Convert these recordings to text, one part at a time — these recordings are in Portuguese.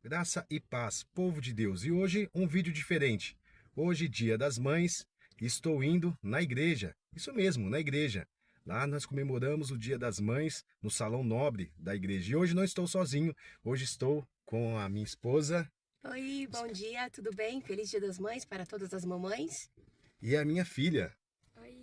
Graça e paz, povo de Deus. E hoje um vídeo diferente. Hoje, Dia das Mães, estou indo na igreja. Isso mesmo, na igreja. Lá nós comemoramos o Dia das Mães no Salão Nobre da igreja. E hoje não estou sozinho, hoje estou com a minha esposa Oi, bom dia, tudo bem? Feliz Dia das Mães para todas as mamães. e a minha filha. Oi.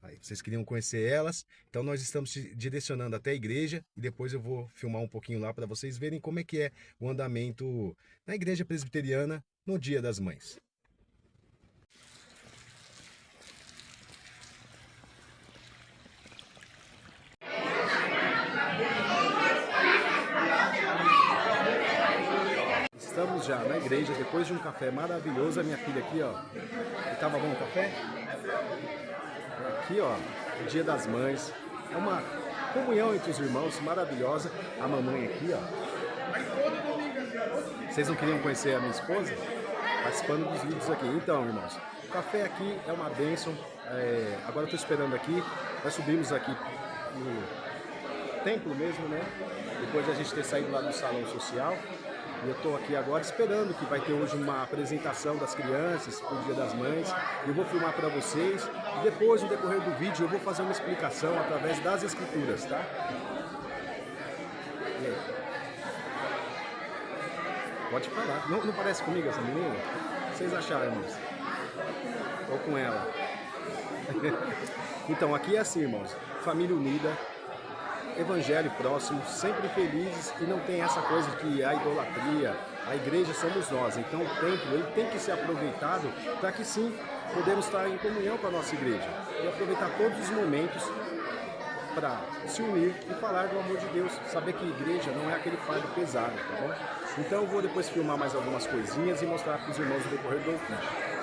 Aí, vocês queriam conhecer elas, então nós estamos te direcionando até a igreja e depois eu vou filmar um pouquinho lá para vocês verem como é que é o andamento na igreja presbiteriana no Dia das Mães. Estamos já na igreja depois de um café maravilhoso. A minha filha aqui, ó. Tava bom o café? Aqui, ó, o Dia das Mães. É uma comunhão entre os irmãos maravilhosa. A mamãe aqui, ó. Vocês não queriam conhecer a minha esposa? Participando dos vídeos aqui. Então, irmãos, o café aqui é uma bênção. Agora eu tô esperando aqui. Nós subimos aqui no templo mesmo, né? Depois de a gente ter saído lá do salão social. E eu estou aqui agora esperando que vai ter hoje uma apresentação das crianças para o Dia das Mães. Eu vou filmar para vocês e depois, no decorrer do vídeo, eu vou fazer uma explicação através das escrituras, tá? E aí? Pode falar. Não parece comigo essa menina? O que vocês acharam, irmãos? Ou com ela? Então, aqui é assim, irmãos. Família unida. Evangelho próximo, sempre felizes e não tem essa coisa que a idolatria, a igreja somos nós. Então o templo ele tem que ser aproveitado para que sim, podemos estar em comunhão com a nossa igreja e aproveitar todos os momentos para se unir e falar do amor de Deus, saber que igreja não é aquele fardo pesado, tá bom? Então eu vou depois filmar mais algumas coisinhas e mostrar para os irmãos no decorrer do vídeo.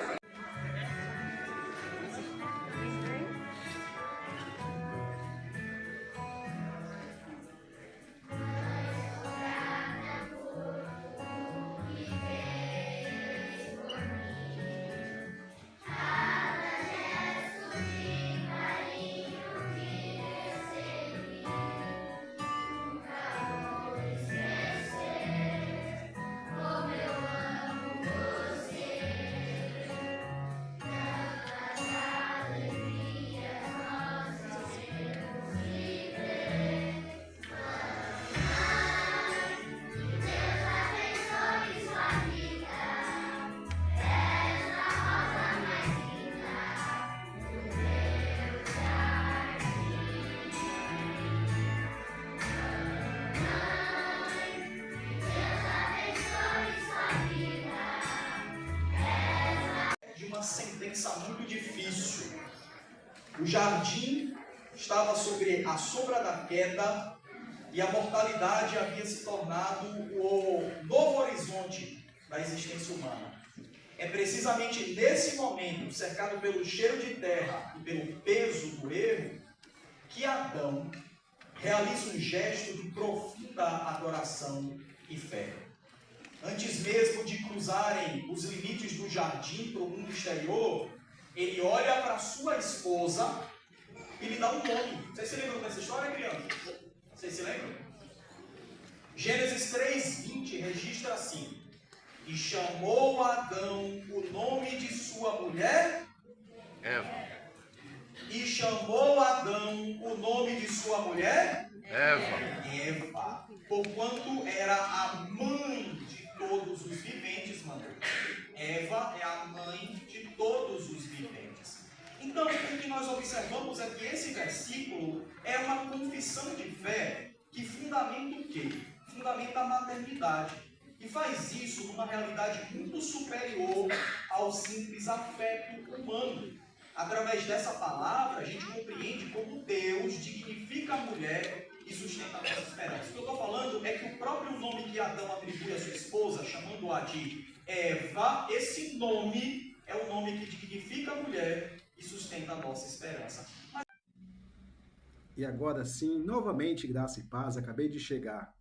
Uma sentença muito difícil. O jardim estava sobre a sombra da queda e a mortalidade havia se tornado o novo horizonte da existência humana. É precisamente nesse momento, cercado pelo cheiro de terra e pelo peso do erro, que Adão realiza um gesto de profunda adoração e fé. Antes mesmo de cruzarem os limites do jardim para o mundo exterior, ele olha para sua esposa e lhe dá um nome. Vocês se lembram dessa história, criança? Vocês se lembram? Gênesis 3:20 registra assim: e chamou Adão o nome de sua mulher Eva. E chamou Adão o nome de sua mulher Eva. Porquanto era a mãe de todos os viventes, mano. Eva é a mãe de todos os viventes. Então, o que nós observamos é que esse versículo é uma confissão de fé que fundamenta o quê? Fundamenta a maternidade. E faz isso numa realidade muito superior ao simples afeto humano. Através dessa palavra, a gente compreende como Deus dignifica a mulher e sustenta a nossa esperança. O que eu estou falando é que o próprio nome que Adão atribui à sua esposa, chamando-a de Eva, esse nome é o nome que dignifica a mulher e sustenta a nossa esperança. E agora sim, novamente, graça e paz, acabei de chegar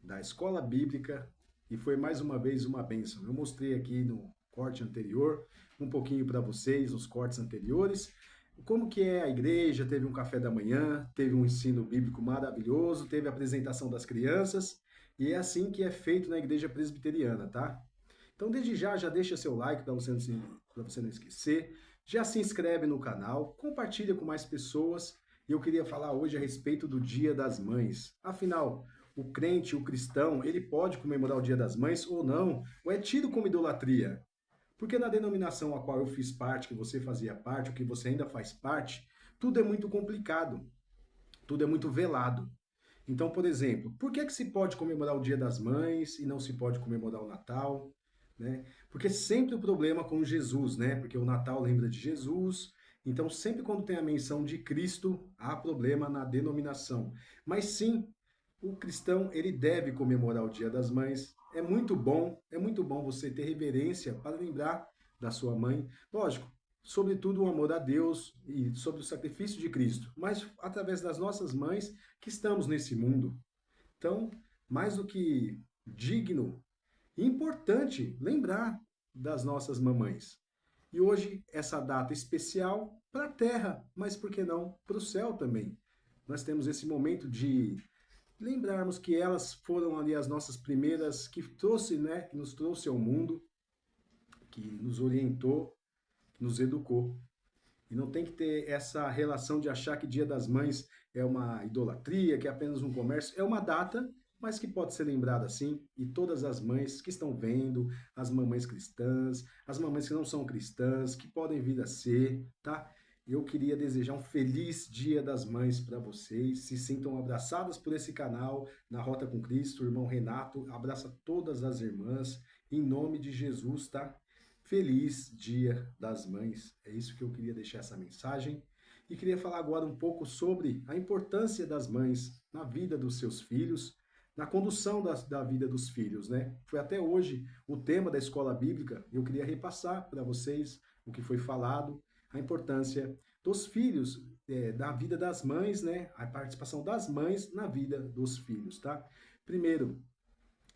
da escola bíblica e foi mais uma vez uma bênção. Eu mostrei aqui no corte anterior, um pouquinho para vocês, nos cortes anteriores, como que é a igreja, teve um café da manhã, teve um ensino bíblico maravilhoso, teve a apresentação das crianças E é assim que é feito na igreja presbiteriana, tá? Então, desde já deixa seu like para você não esquecer. Já se inscreve no canal, compartilha com mais pessoas. E eu queria falar hoje a respeito do Dia das Mães. Afinal, o crente, o cristão, ele pode comemorar o Dia das Mães ou não? Ou é tido como idolatria? Porque na denominação a qual eu fiz parte, que você fazia parte, o que você ainda faz parte, tudo é muito complicado, tudo é muito velado. Então, por exemplo, por que se pode comemorar o Dia das Mães e não se pode comemorar o Natal? Né? Porque sempre o problema com Jesus, né? Porque o Natal lembra de Jesus, então sempre quando tem a menção de Cristo, há problema na denominação. Mas sim, o cristão, ele deve comemorar o Dia das Mães. É muito bom você ter reverência para lembrar da sua mãe. Lógico, sobretudo o amor a Deus e sobre o sacrifício de Cristo, mas através das nossas mães que estamos nesse mundo. Então, mais do que digno e importante lembrar das nossas mamães. E hoje, essa data especial para a Terra, mas por que não para o céu também? Nós temos esse momento de lembrarmos que elas foram ali as nossas primeiras, que trouxe, né, que nos trouxe ao mundo, que nos orientou, que nos educou. E não tem que ter essa relação de achar que Dia das Mães é uma idolatria, que é apenas um comércio. É uma data, mas que pode ser lembrada assim. E todas as mães que estão vendo, as mamães cristãs, as mamães que não são cristãs, que podem vir a ser, tá? Eu queria desejar um feliz Dia das Mães para vocês. Se sintam abraçadas por esse canal, na Rota com Cristo. O irmão Renato abraça todas as irmãs, em nome de Jesus, tá? Feliz Dia das Mães. É isso que eu queria deixar essa mensagem. E queria falar agora um pouco sobre a importância das mães na vida dos seus filhos, na condução da vida dos filhos, né? Foi até hoje o tema da escola bíblica. Eu queria repassar para vocês o que foi falado, a importância dos filhos, da vida das mães, né? A participação das mães na vida dos filhos, tá? Primeiro,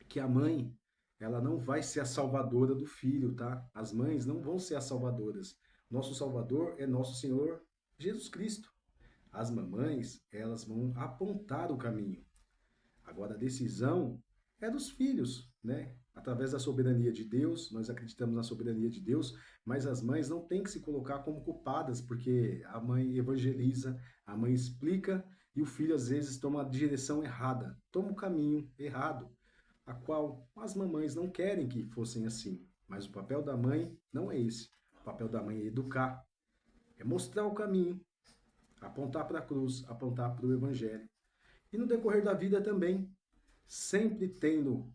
que a mãe, ela não vai ser a salvadora do filho, tá? As mães não vão ser as salvadoras. Nosso Salvador é nosso Senhor Jesus Cristo. As mamães, elas vão apontar o caminho. Agora, a decisão é dos filhos, né? Através da soberania de Deus, nós acreditamos na soberania de Deus, mas as mães não têm que se colocar como culpadas, porque a mãe evangeliza, a mãe explica e o filho às vezes toma a direção errada, toma o caminho errado, a qual as mamães não querem que fossem assim. Mas o papel da mãe não é esse. O papel da mãe é educar, é mostrar o caminho, apontar para a cruz, apontar para o evangelho. E no decorrer da vida também, sempre tendo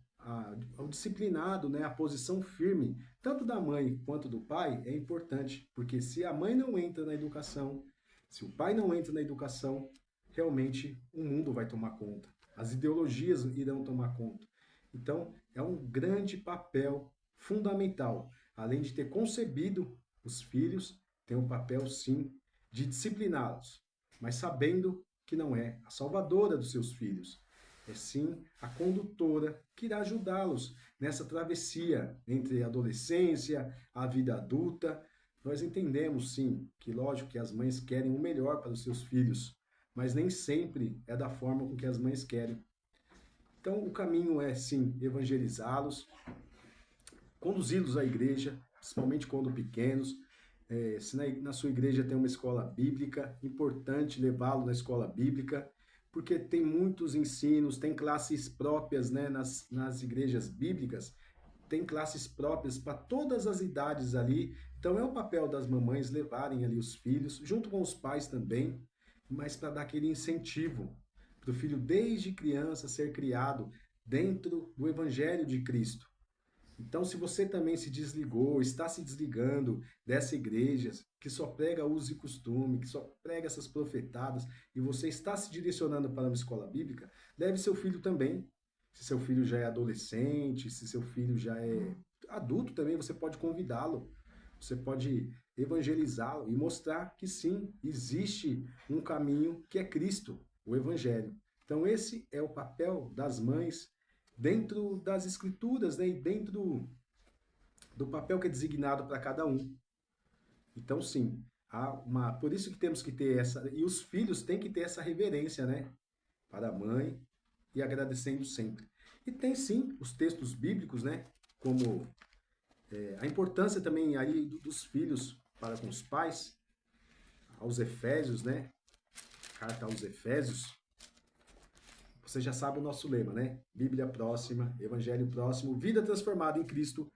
o disciplinado, né, a posição firme, tanto da mãe quanto do pai, é importante, porque se a mãe não entra na educação, se o pai não entra na educação, realmente o mundo vai tomar conta. As ideologias irão tomar conta. Então, é um grande papel fundamental. Além de ter concebido os filhos, tem um papel, sim, de discipliná-los, mas sabendo que não é a salvadora dos seus filhos, é sim a condutora que irá ajudá-los nessa travessia entre a adolescência, a vida adulta. Nós entendemos, sim, que lógico que as mães querem o melhor para os seus filhos, mas nem sempre é da forma com que as mães querem. Então, o caminho é, sim, evangelizá-los, conduzi-los à igreja, principalmente quando pequenos. Se na sua igreja tem uma escola bíblica, importante levá-lo na escola bíblica, porque tem muitos ensinos, tem classes próprias, né, nas igrejas bíblicas, tem classes próprias para todas as idades ali. Então, é o papel das mamães levarem ali os filhos, junto com os pais também, mas para dar aquele incentivo para o filho desde criança ser criado dentro do Evangelho de Cristo. Então, se você também se desligou, está se desligando dessa igreja que só prega uso e costume, que só prega essas profetadas, e você está se direcionando para uma escola bíblica, leve seu filho também. Se seu filho já é adolescente, se seu filho já é adulto também, você pode convidá-lo. Você pode evangelizá-lo e mostrar que sim, existe um caminho que é Cristo, o Evangelho. Então, esse é o papel das mães dentro das escrituras, né? E dentro do papel que é designado para cada um. Então, sim, por isso que temos que ter essa, e os filhos têm que ter essa reverência, né? Para a mãe e agradecendo sempre. E tem sim os textos bíblicos, né? Como a importância também aí dos filhos para com os pais, aos Efésios, né? Carta aos Efésios. Você já sabe o nosso lema, né? Bíblia próxima, Evangelho próximo, vida transformada em Cristo,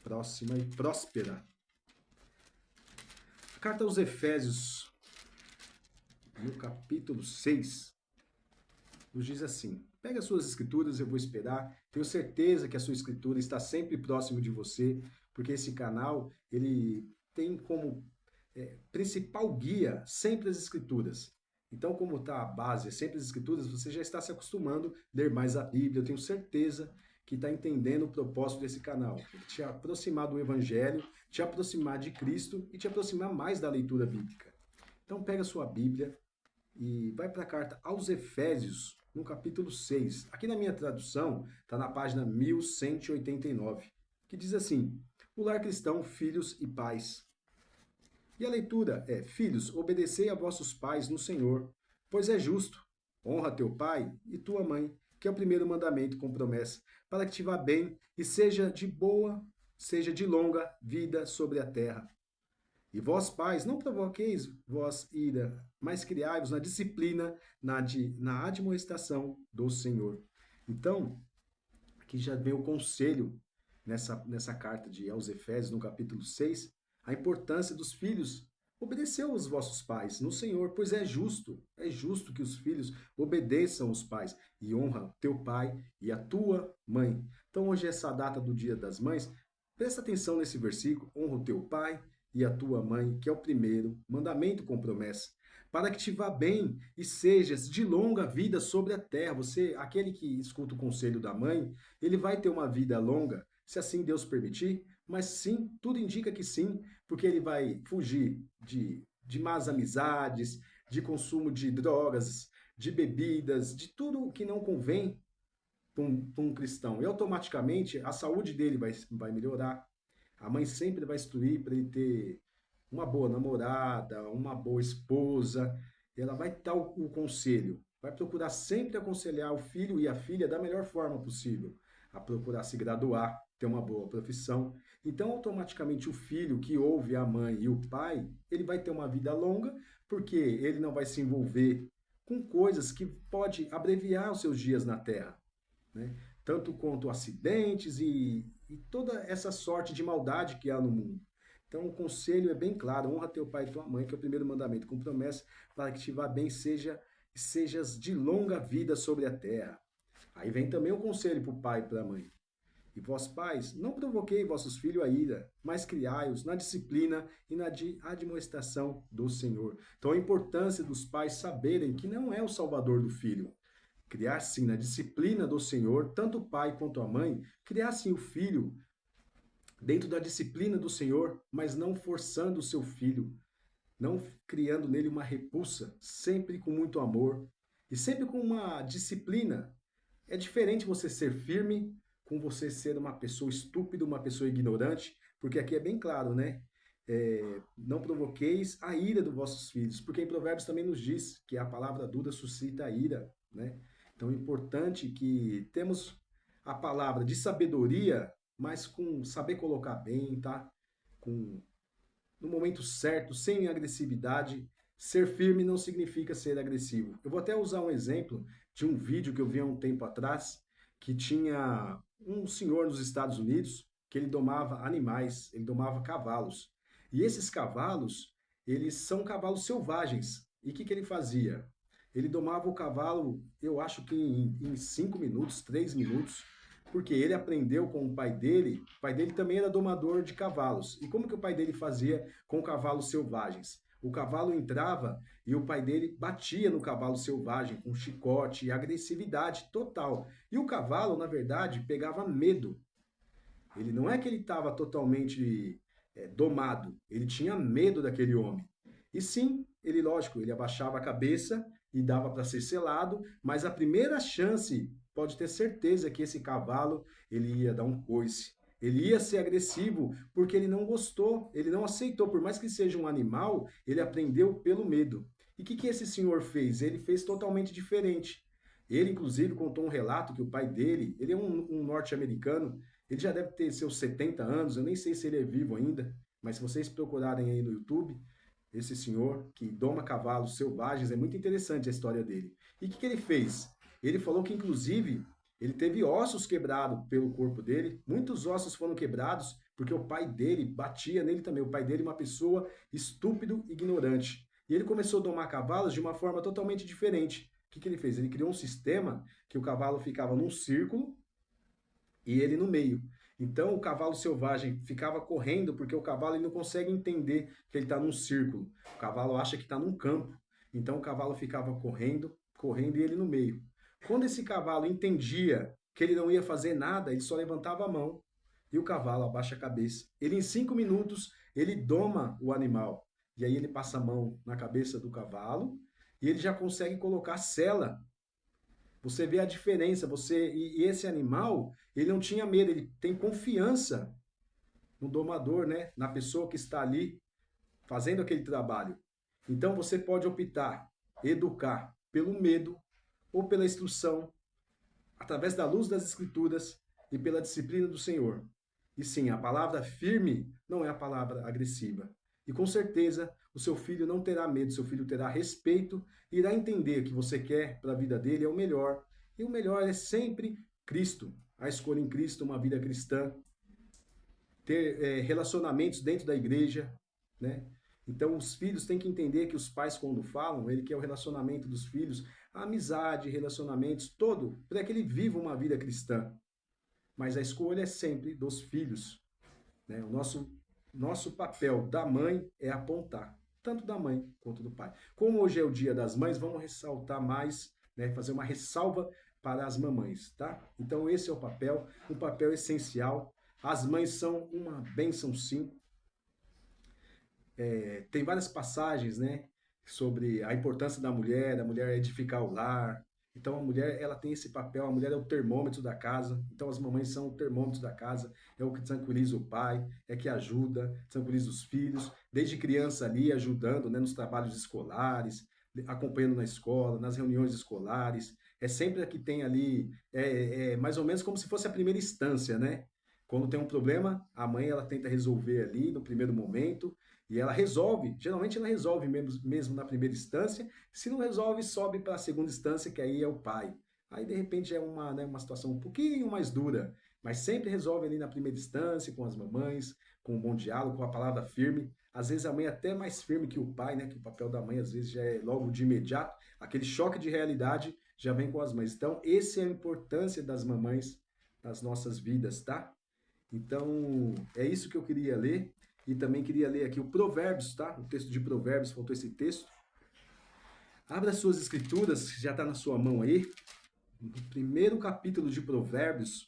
próxima e próspera. A carta aos Efésios, no capítulo 6, nos diz assim: pega as suas escrituras, eu vou esperar. Tenho certeza que a sua escritura está sempre próximo de você, porque esse canal, ele tem como principal guia sempre as escrituras. Então, como está a base, é sempre as escrituras, você já está se acostumando a ler mais a Bíblia. Eu tenho certeza que está entendendo o propósito desse canal. Te aproximar do Evangelho, te aproximar de Cristo e te aproximar mais da leitura bíblica. Então, pega a sua Bíblia e vai para a carta aos Efésios, no capítulo 6. Aqui na minha tradução, está na página 1189, que diz assim: o lar cristão, filhos e pais. E a leitura é: filhos, obedecei a vossos pais no Senhor, pois é justo. Honra teu pai e tua mãe, que é o primeiro mandamento com promessa, para que te vá bem e seja de longa vida sobre a terra. E vós, pais, não provoqueis vós ira, mas criai-vos na disciplina, na admoestação do Senhor. Então, aqui já vem o conselho nessa carta aos Efésios, no capítulo 6, a importância dos filhos obedecer aos vossos pais no Senhor, pois é justo que os filhos obedeçam os pais e honra teu pai e a tua mãe. Então hoje é essa data do Dia das Mães, presta atenção nesse versículo: honra o teu pai e a tua mãe, que é o primeiro mandamento com promessa, para que te vá bem e sejas de longa vida sobre a terra. Aquele que escuta o conselho da mãe, ele vai ter uma vida longa, se assim Deus permitir. Mas sim, tudo indica que sim, porque ele vai fugir de más amizades, de consumo de drogas, de bebidas, de tudo que não convém para um cristão. E automaticamente a saúde dele vai melhorar. A mãe sempre vai instruir para ele ter uma boa namorada, uma boa esposa. Ela vai dar o conselho, vai procurar sempre aconselhar o filho e a filha da melhor forma possível, a procurar se graduar, ter uma boa profissão. Então, automaticamente, o filho que ouve a mãe e o pai, ele vai ter uma vida longa, porque ele não vai se envolver com coisas que pode abreviar os seus dias na Terra, né? Tanto quanto acidentes e toda essa sorte de maldade que há no mundo. Então, o conselho é bem claro: honra teu pai e tua mãe, que é o primeiro mandamento com promessa, para que te vá bem, sejas de longa vida sobre a terra. Aí vem também o conselho para o pai e para a mãe: e vós, pais, não provoquei vossos filhos a ira, mas criai-os na disciplina e na admoestação do Senhor. Então, a importância dos pais saberem que não é o salvador do filho. Criar, sim, na disciplina do Senhor, tanto o pai quanto a mãe, criar, sim, o filho dentro da disciplina do Senhor, mas não forçando o seu filho, não criando nele uma repulsa, sempre com muito amor e sempre com uma disciplina. É diferente você ser firme com você ser uma pessoa estúpida, uma pessoa ignorante, porque aqui é bem claro, né? Não provoqueis a ira dos vossos filhos, porque em Provérbios também nos diz que a palavra dura suscita a ira, né? Então é importante que temos a palavra de sabedoria, mas com saber colocar bem, tá? No momento certo, sem agressividade. Ser firme não significa ser agressivo. Eu vou até usar um exemplo de um vídeo que eu vi há um tempo atrás, que tinha um senhor nos Estados Unidos que ele domava animais, ele domava cavalos. E esses cavalos, eles são cavalos selvagens. E o que ele fazia? Ele domava o cavalo, eu acho que em 5 minutos, 3 minutos, porque ele aprendeu com o pai dele também era domador de cavalos. E como que o pai dele fazia com cavalos selvagens? O cavalo entrava e o pai dele batia no cavalo selvagem com chicote e agressividade total. E o cavalo, na verdade, pegava medo. Ele não é que ele estava totalmente domado, ele tinha medo daquele homem. E sim, ele, lógico, ele abaixava a cabeça e dava para ser selado, mas a primeira chance, pode ter certeza que esse cavalo, ele ia dar um coice. Ele ia ser agressivo porque ele não gostou, ele não aceitou. Por mais que seja um animal, ele aprendeu pelo medo. E o que esse senhor fez? Ele fez totalmente diferente. Ele, inclusive, contou um relato que o pai dele, ele é um norte-americano, ele já deve ter seus 70 anos, eu nem sei se ele é vivo ainda, mas se vocês procurarem aí no YouTube, esse senhor que doma cavalos selvagens, é muito interessante a história dele. E o que ele fez? Ele falou que, inclusive, ele teve ossos quebrados pelo corpo dele, muitos ossos foram quebrados porque o pai dele batia nele também. O pai dele é uma pessoa estúpido, ignorante. E ele começou a domar cavalos de uma forma totalmente diferente. O que ele fez? Ele criou um sistema que o cavalo ficava num círculo e ele no meio. Então o cavalo selvagem ficava correndo porque o cavalo ele não consegue entender que ele está num círculo. O cavalo acha que está num campo. Então o cavalo ficava correndo, correndo e ele no meio. Quando esse cavalo entendia que ele não ia fazer nada, ele só levantava a mão e o cavalo abaixa a cabeça. Ele em 5 minutos ele doma o animal e aí ele passa a mão na cabeça do cavalo e ele já consegue colocar sela. Você vê a diferença, e esse animal, ele não tinha medo, ele tem confiança no domador, né? Na pessoa que está ali fazendo aquele trabalho. Então você pode optar, educar pelo medo ou pela instrução, através da luz das escrituras e pela disciplina do Senhor. E sim, a palavra firme não é a palavra agressiva. E com certeza o seu filho não terá medo, seu filho terá respeito e irá entender que você quer para a vida dele é o melhor. E o melhor é sempre Cristo. A escolha em Cristo, uma vida cristã, ter relacionamentos dentro da igreja, né? Então os filhos têm que entender que os pais quando falam, ele quer o relacionamento dos filhos, a amizade, relacionamentos, todo, para que ele viva uma vida cristã. Mas a escolha é sempre dos filhos, né? O nosso papel da mãe é apontar, tanto da mãe quanto do pai. Como hoje é o Dia das Mães, vamos ressaltar mais, né, fazer uma ressalva para as mamães, tá? Então esse é o papel, um papel essencial. As mães são uma bênção, sim. Tem várias passagens, né, sobre a importância da mulher, edificar o lar. Então a mulher, ela tem esse papel, a mulher é o termômetro da casa. Então as mamães são o termômetro da casa, é o que tranquiliza o pai, é que ajuda, tranquiliza os filhos, desde criança ali ajudando, né, nos trabalhos escolares, acompanhando na escola, nas reuniões escolares. É sempre a que tem ali, mais ou menos como se fosse a primeira instância, né? Quando tem um problema, a mãe ela tenta resolver ali no primeiro momento, e ela resolve, geralmente ela resolve mesmo na primeira instância, se não resolve, sobe para a segunda instância, que aí é o pai. Aí, de repente, é uma, né, uma situação um pouquinho mais dura, mas sempre resolve ali na primeira instância, com as mamães, com um bom diálogo, com a palavra firme. Às vezes a mãe é até mais firme que o pai, né? Que o papel da mãe, às vezes, já é logo de imediato. Aquele choque de realidade já vem com as mães. Então, essa é a importância das mamães nas nossas vidas, tá? Então, é isso que eu queria ler. E também queria ler aqui o Provérbios, tá? O texto de Provérbios, faltou esse texto. Abra suas escrituras, já está na sua mão aí. No primeiro capítulo de Provérbios,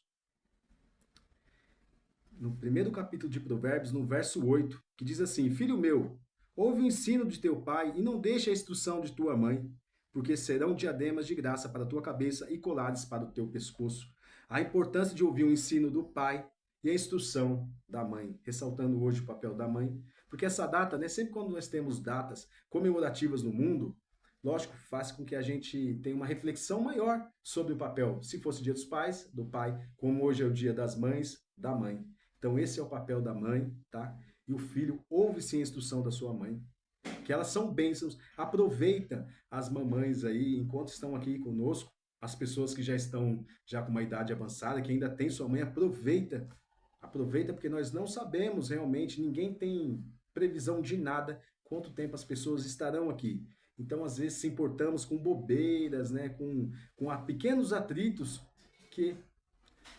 no verso 8, que diz assim: Filho meu, ouve o ensino de teu pai e não deixe a instrução de tua mãe, porque serão diademas de graça para a tua cabeça e colares para o teu pescoço. A importância de ouvir o ensino do pai e a instrução da mãe, ressaltando hoje o papel da mãe, porque essa data, né, sempre quando nós temos datas comemorativas no mundo, lógico, faz com que a gente tenha uma reflexão maior sobre o papel, se fosse o dia dos pais, do pai, como hoje é o dia das mães, da mãe. Então esse é o papel da mãe, tá? E o filho ouve sim a instrução da sua mãe, que elas são bênçãos. Aproveita as mamães aí, enquanto estão aqui conosco, as pessoas que já estão já com uma idade avançada, que ainda tem sua mãe, aproveita. Aproveita porque nós não sabemos realmente, ninguém tem previsão de nada quanto tempo as pessoas estarão aqui. Então, às vezes, se importamos com bobeiras, né, com pequenos atritos que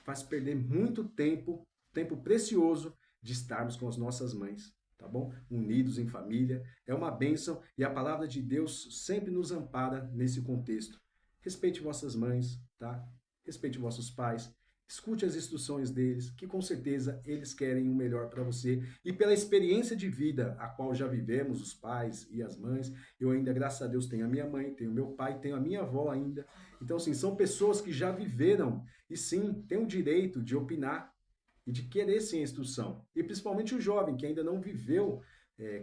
faz perder muito tempo precioso de estarmos com as nossas mães, tá bom? Unidos em família, é uma bênção e a palavra de Deus sempre nos ampara nesse contexto. Respeite vossas mães, tá? Respeite vossos pais, escute as instruções deles, que com certeza eles querem o melhor para você. E pela experiência de vida a qual já vivemos, os pais e as mães, eu ainda, graças a Deus, tenho a minha mãe, tenho meu pai, tenho a minha avó ainda. Então, assim, são pessoas que já viveram e sim, têm o direito de opinar e de querer sim a instrução. E principalmente o jovem que ainda não viveu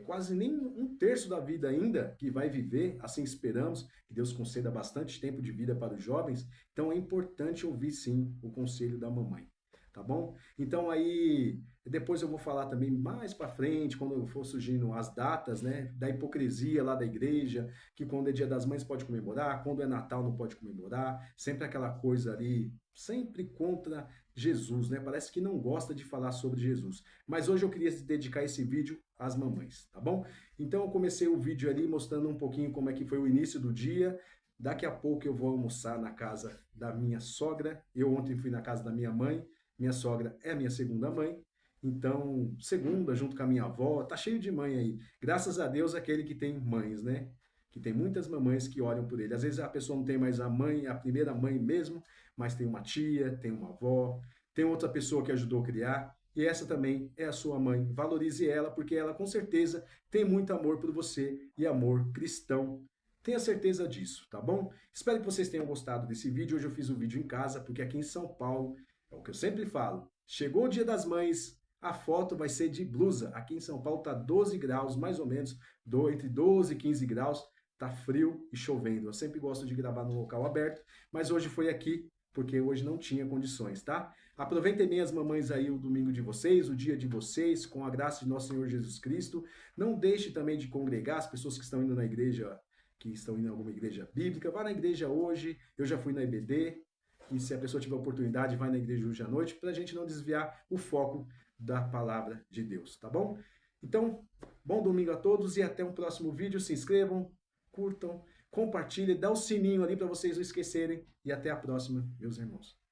quase nem um terço da vida ainda que vai viver, assim esperamos, que Deus conceda bastante tempo de vida para os jovens, então é importante ouvir sim o conselho da mamãe, tá bom? Então aí, depois eu vou falar também mais para frente, quando for surgindo as datas, né, da hipocrisia lá da igreja, que quando é Dia das Mães pode comemorar, quando é Natal não pode comemorar, sempre aquela coisa ali, sempre contra Jesus, né? Parece que não gosta de falar sobre Jesus. Mas hoje eu queria dedicar esse vídeo às mamães, tá bom? Então eu comecei o vídeo ali mostrando um pouquinho como é que foi o início do dia. Daqui a pouco eu vou almoçar na casa da minha sogra. Eu ontem fui na casa da minha mãe. Minha sogra é a minha segunda mãe. Então, segunda, junto com a minha avó, tá cheio de mãe aí. Graças a Deus, aquele que tem mães, né? Que tem muitas mamães que olham por ele. Às vezes a pessoa não tem mais a mãe, a primeira mãe mesmo, mas tem uma tia, tem uma avó, tem outra pessoa que ajudou a criar, e essa também é a sua mãe. Valorize ela, porque ela com certeza tem muito amor por você e amor cristão. Tenha certeza disso, tá bom? Espero que vocês tenham gostado desse vídeo. Hoje eu fiz o vídeo em casa, porque aqui em São Paulo, é o que eu sempre falo, chegou o Dia das Mães, a foto vai ser de blusa. Aqui em São Paulo tá 12 graus, mais ou menos, entre 12 e 15 graus. Tá frio e chovendo. Eu sempre gosto de gravar num local aberto, mas hoje foi aqui, porque hoje não tinha condições, tá? Aproveitem bem as mamães aí o domingo de vocês, o dia de vocês, com a graça de nosso Senhor Jesus Cristo. Não deixe também de congregar as pessoas que estão indo na igreja, que estão indo em alguma igreja bíblica. Vá na igreja hoje, eu já fui na EBD, e se a pessoa tiver oportunidade, vai na igreja hoje à noite, para a gente não desviar o foco da palavra de Deus, tá bom? Então, bom domingo a todos e até um próximo vídeo. Se inscrevam, curtam, compartilhem, dá o sininho ali para vocês não esquecerem. E até a próxima, meus irmãos.